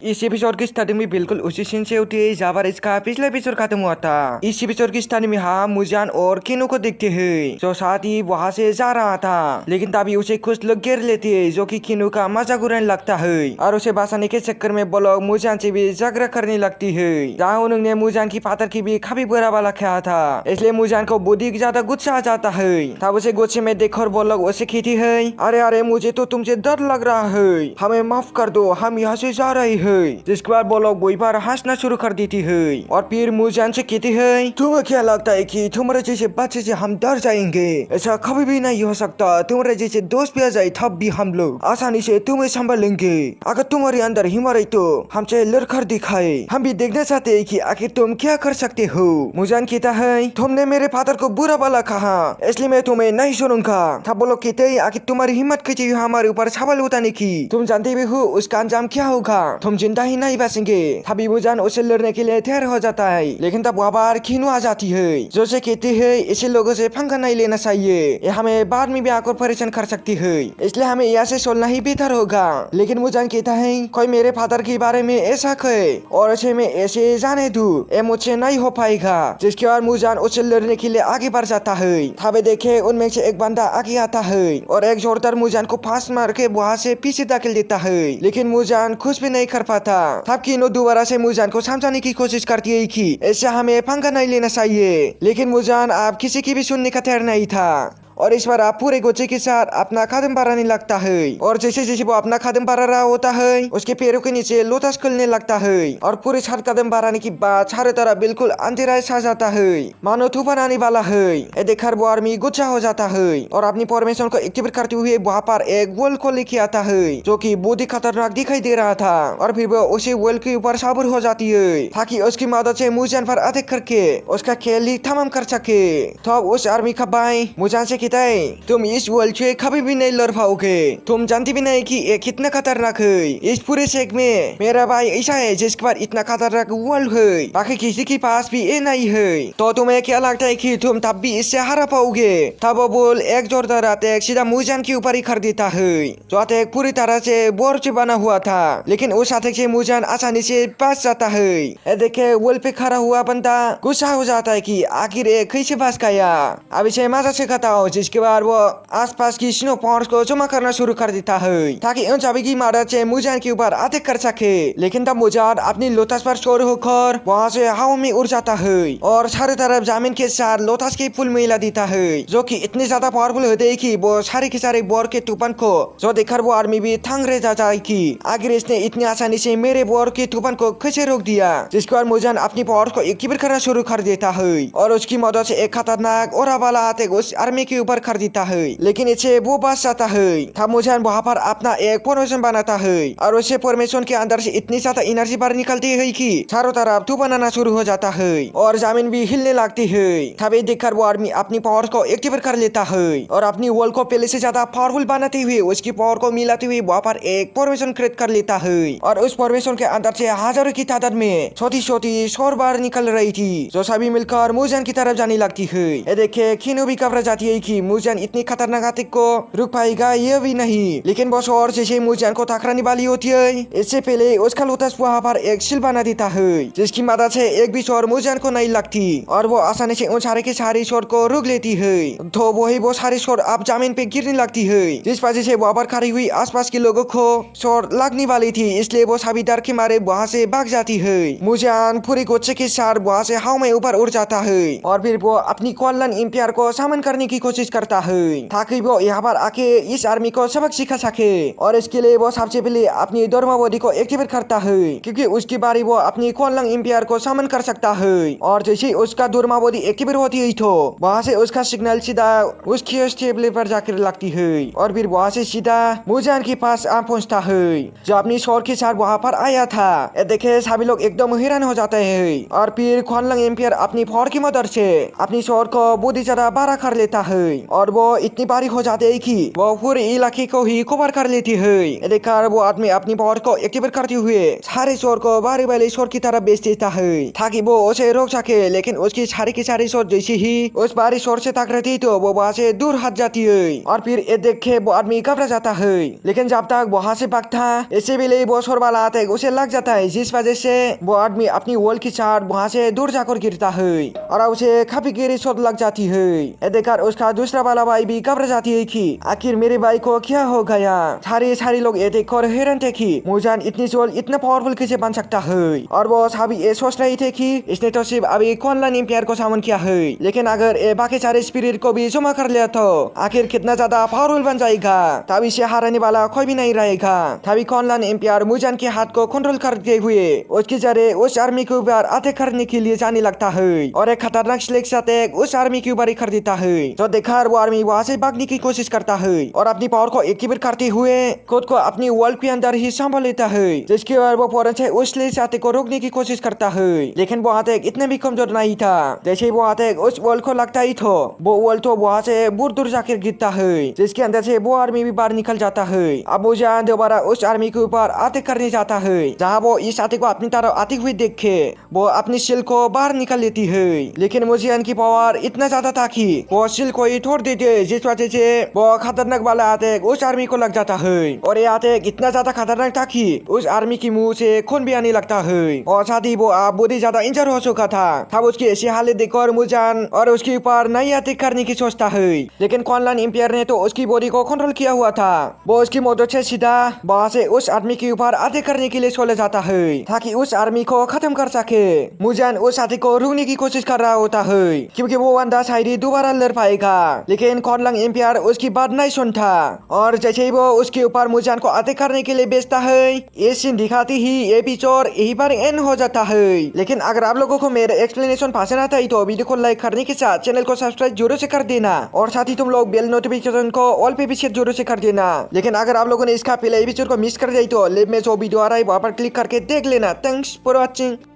इस एपिसोड की स्टार्टिंग में बिल्कुल उसी सीन से उठी है जहाँ पर इसका पिछला एपिसोड खत्म हुआ था। इस एपिसोड की स्टार्टिंग में हम मुजान और किनू को देखते हैं जो साथ ही वहाँ से जा रहा था, लेकिन तभी उसे कुछ लोग घेर लेते हैं जो कि किनू का मजाक उड़ाने लगता है और उसे बचाने के चक्कर में वो लोग मुजान से भी झगड़ा करने लगती है। जहाँ उन्होंने मुजान की फादर की भी काफी बुरा वाला खाया था, इसलिए मुजान को बुद्धि ज्यादा गुस्सा आ जाता है। तब उसे गुस्से में देखकर वो लोग उसे कहती है, अरे अरे मुझे तो तुमसे डर लग रहा है, हमें माफ कर दो, हम यहाँ से जा रहे हैं। जिसके बाद वो लोग वही बार हंसना शुरू कर देती है और फिर मुजान से कहती है, तुम्हें क्या लगता है कि तुम्हारे जैसे बच्चे से हम डर जाएंगे? ऐसा कभी भी नहीं हो सकता। तुम्हारे जैसे दोस्त भी आ जाए तब भी हम लोग आसानी से तुम्हें संभालेंगे। अगर तुम्हारे अंदर हिम्मत है तो हमसे लड़कर दिखाए, हम भी देखना चाहते हैं कि आखिर तुम क्या कर सकते हो। मुजान कहता है, तुमने मेरे फादर को बुरा वाला कहा, इसलिए मैं तुम्हें नहीं सुनूंगा। तब वो लोग कहते हैं, आखिर तुम्हारी हिम्मत कैसी हुई हमारे ऊपर सवाल उठाने की? तुम जानते भी हो उसका अंजाम क्या होगा, तुम जिंदा ही नहीं बचेंगे। तभी मुजान उसे लड़ने के लिए तैयार हो जाता है, लेकिन तब वहाँ पर किनू आ जाती है जो से कहती है, इसे लोगों से पंगा नहीं लेना चाहिए, ये हमें बाद में भी आकर परेशान कर सकती है, इसलिए हमें यहाँ से सोलना ही बेहतर होगा। लेकिन मुजान कहता है, कोई मेरे फादर के बारे में ऐसा कहे और उसे मैं ऐसे जाने दूं, ये मुझसे नहीं हो पाएगा। जिसके बाद मुजान उसे लड़ने के लिए आगे बढ़ जाता है। तभी देखे उनमें से एक बंदा आगे आता है और एक जोरदार मुजान को फांस मार के वहाँ से पीछे धकेल देता है, लेकिन मुजान कुछ भी नहीं कर पाता। तब किनू दोबारा से मुजान को समझाने की कोशिश करती है कि ऐसे हमें पंगा नहीं लेना चाहिए, लेकिन मुजान आप किसी की भी सुनने का तैयार नहीं था और इस बार आप पूरे गुस्से के साथ अपना कदम बढ़ाने लगता है। और जैसे जैसे वो अपना कदम बढ़ा रहा होता है उसके पैरों के नीचे लोटस खुलने लगता है और पूरे 7 कदम बढ़ाने के बाद चारों तरफ बिल्कुल अंधेरा छा जाता है, मानो तूफान आने वाला है। ये देखकर वो आर्मी गुस्सा हो जाता है और अपनी फॉर्मेशन को एक्टिवेट करते हुए वहाँ पर एक वॉल को लेके आता है जो कि बहुत ही खतरनाक दिखाई दे रहा था। और फिर वो उसी वॉल के ऊपर सवार हो जाती है ताकि उसकी मदद से मुजान पर अटैक करके उसका खेल ही तमाम कर सके। तो उस आर्मी का भाई मुजान से कहता है, तुम इस वर्ल्ड से कभी भी नहीं लड़ पाओगे, तुम जानते भी नहीं कि ये कितना खतरनाक है। इस पूरे शेख में मेरा भाई ऐसा है जिसके पास इतना खतरनाक वर्ल्ड है, बाकी किसी के पास भी ये नहीं है। तो तुम्हें क्या लगता है कि तुम तब भी इससे हरा पाओगे? तब वो बोल एक जोरदार अटैक सीधा मुजान के ऊपर ही कर देता है, जो अटैक पूरी तरह से बोर से बना हुआ था, लेकिन उस अटैक से मुजान आसानी से बच जाता है। देखे वॉल पे खड़ा हुआ बंदा गुस्सा हो जाता है कि आखिर ये कैसे बच गया। अब इसे मजा सिखाता हो। जिसके बाद वो आसपास की स्नो पॉन्ड्स को जमा करना शुरू कर देता है ताकि उन सभी की मदद से मुजान के ऊपर अटैक कर सके। लेकिन तब मुजान अपनी लोटस पर सवार होकर वहाँ से हवा में उड़ जाता है और चारों तरफ जमीन के साथ लोटस के फूल मिला देता है, जो कि इतने ज्यादा पावरफुल होते हैं कि वो सारे के सारे बोर के तूफान को जो देखकर वो आर्मी भी थंग रह जाता है कि आखिर इसने इतनी आसानी से मेरे बोर के तूफान को कैसे रोक दिया। जिसके बाद मुजान अपनी पावर को एक्टिवेट करना शुरू कर देता है और उसकी मदद से एक खतरनाक और वाला अटैक उस आर्मी के ऊपर कर देता है, लेकिन इसे वो बच जाता है। तब मुजान वहाँ पर अपना एक फॉर्मेशन बनाता है और उसे फॉर्मेशन के अंदर से इतनी ज्यादा एनर्जी बाहर निकलती है कि चारों तरफ तूफान आना शुरू हो जाता है और जमीन भी हिलने लगती है। तभी देखकर वो आर्मी अपनी पावर को एक्टिवेट कर लेता है और अपनी वॉल को पहले से ज्यादा पावरफुल बनाते हुए उसकी पावर को मिलाते हुए वहाँ पर एक फॉर्मेशन क्रिएट कर लेता है और उस फॉर्मेशन के अंदर से हजारों की तादाद में छोटी छोटी शोर बाहर निकल रही थी जो सभी मिलकर मुजान की तरफ जाने लगती है। ये देखे किनू भी घबरा जाती है कि मुजान इतनी खतरनाक अटैक को रुक पाएगा ये भी नहीं, लेकिन वो शोर जैसे मुजान को टकराने वाली होती है इससे पहले उसका लोटस वहाँ पर एक शील बना देता है जिसकी मदद से एक भी शोर मुजान को नहीं लगती और वो आसानी से उन सारे के सारे शोर को रोक लेती है। तो वही वो सारे शोर अब जमीन पे गिरने लगती है, जिस वजह से वहाँ पर खड़ी हुई आसपास के लोगों को शोर लगने वाली थी, इसलिए वो सभी डर के मारे वहाँ से भाग जाती है। मुजान पूरी गुस्से के साथ वहाँ से हवा में ऊपर उड़ जाता है और फिर वो अपनी क्वालन एम्पायर को सामन करने की कोशिश करता है ताकि वो यहाँ पर आके इस आर्मी को सबक सिखा सके। और इसके लिए वो सबसे पहले अपनी धर्मावधि को एक्टिवेट करता है क्योंकि उसकी बारी वो अपनी क्वालन एम्पायर को समन कर सकता है। और जैसे उसका धर्मावधि एक्टिवेट होती है तो वहाँ से उसका सिग्नल सीधा उसकी स्टेबल पर जाकर लगती है और फिर वहाँ से सीधा मुजान के पास आ पहुँचता है जो अपनी शोर के साथ वहाँ पर आया था। देखे सभी लोग एकदम हैरान हो जाते हैं और फिर क्वालन एम्पायर अपनी फौर की मदद से अपनी शोर को बहुत ही ज्यादा बड़ा कर लेता है है और वो इतनी बारीक हो जाती है कि वो पूरे इलाके को ही कवर कर लेती है। देखकर वो आदमी अपनी पावर को एक्टिवेट करते हुए सारे शोर को बारी बारी शोर की तरफ बेच देता है ताकि वो उसे रोक सके। लेकिन उसकी सारी की सारी शोर जैसे ही उस बारी शोर से टकराती तो वो वहाँ से दूर हट जाती है और फिर ये देख के वो आदमी घबरा जाता है। लेकिन जब तक वहाँ से भागता इससे भी वो शोर वाला आता है उसे लग जाता है, जिस वजह से वो आदमी अपनी वॉल की चार वहाँ से दूर जाकर गिरता है और उसे काफी गहरी चोट लग जाती है। ये देखकर उसका दूसरा वाला भाई भी घबरा जाती है कि आखिर मेरे भाई को क्या हो गया। सारे लोग ये देखकर हैरान थे कि मुजान इतनी जल्द इतना पावरफुल कैसे बन सकता है और वो सभी ये सोच रहे थे कि इसने तो सिर्फ अभी कुनलन एम्पायर को सामन किया है, लेकिन अगर ये बाकी सारे स्पिरिट को भी जमा कर लिया तो आखिर कितना ज्यादा पावरफुल बन जाएगा। तब इसे हराने वाला कोई भी नहीं रहेगा। तभी कुनलन एम्पायर मुजान के हाथ को कंट्रोल करते हुए उसकी जरिए उस आर्मी के ऊपर अटैक करने के लिए जाने लगता है और एक खतरनाक स्लेक्स अटैक उस आर्मी के ऊपर कर देता है। तो देखकर वो आर्मी वहाँ से भागने की कोशिश करता है और अपनी पावर को एक्टिवेट करते हुए खुद को अपनी वर्ल्ड के अंदर ही संभाल लेता है, जिसके बाद वो फौरन से उस स्लेक्स अटैक को रोकने की कोशिश करता है। लेकिन वो अटैक इतना भी कमजोर नहीं था। जैसे वो अटैक उस वर्ल्ड को लगता ही तो वो वर्ल्ड तो वहाँ से बहुत दूर जाकर गिरता है, जिसके अंदर से वो आर्मी भी बाहर निकल जाता है। अब मुजान दोबारा उस आर्मी के ऊपर अटैक करने जाता है। जहाँ वो इस अटैक को अपनी तरफ आते हुए देखे वो अपनी शील को बाहर निकल लेती है। लेकिन मुजान की पावर इतना ज्यादा था कि वो शील को ही तोड़ देते, जिस वजह से वो खतरनाक वाला अटैक उस आर्मी को लग जाता है और ये अटैक इतना ज्यादा खतरनाक था कि उस आर्मी की मुंह से खून भी आने लगता है और साथ ही वो अब बहुत ही ज्यादा इंजर हो चुका था। तब उसकी ऐसी हालत देखकर मुजान और उसके ऊपर नई अटैक करने की सोचता है, लेकिन कुनलन एम्पायर ने तो उसकी बॉडी को कंट्रोल किया हुआ था। वो उसकी मदद से सीधा वहाँ से उस आर्मी के ऊपर अटैक करने के लिए चले जाता है ताकि उस आर्मी को खत्म कर सके। मुजान उस अटैक को रोकने की कोशिश कर रहा होता है क्योंकि वो बंदा शायद ही दोबारा लड़ पाएगा, लेकिन कुनलन एम्पायर उसकी बात नहीं सुनता और जैसे ही वो उसके ऊपर मुजान को अटैक करने के लिए बेचता है ये सीन दिखाती ही एपिसोड यहीं पर एंड हो जाता है। लेकिन अगर आप लोगों को मेरा एक्सप्लेनेशन पसंद आता है तो वीडियो को लाइक करने के साथ चैनल को सब्सक्राइब जरूर से कर देना और साथ ही तुम लोग बेल नोटिफिकेशन को ऑल पे भी सेट जरूर से कर देना। लेकिन अगर आप लोगों ने इसका पहले एपिसोड को मिस कर दिया तो लिंक में जो वीडियो आ रहा है वहाँ पर क्लिक करके देख लेना। Thanks for watching.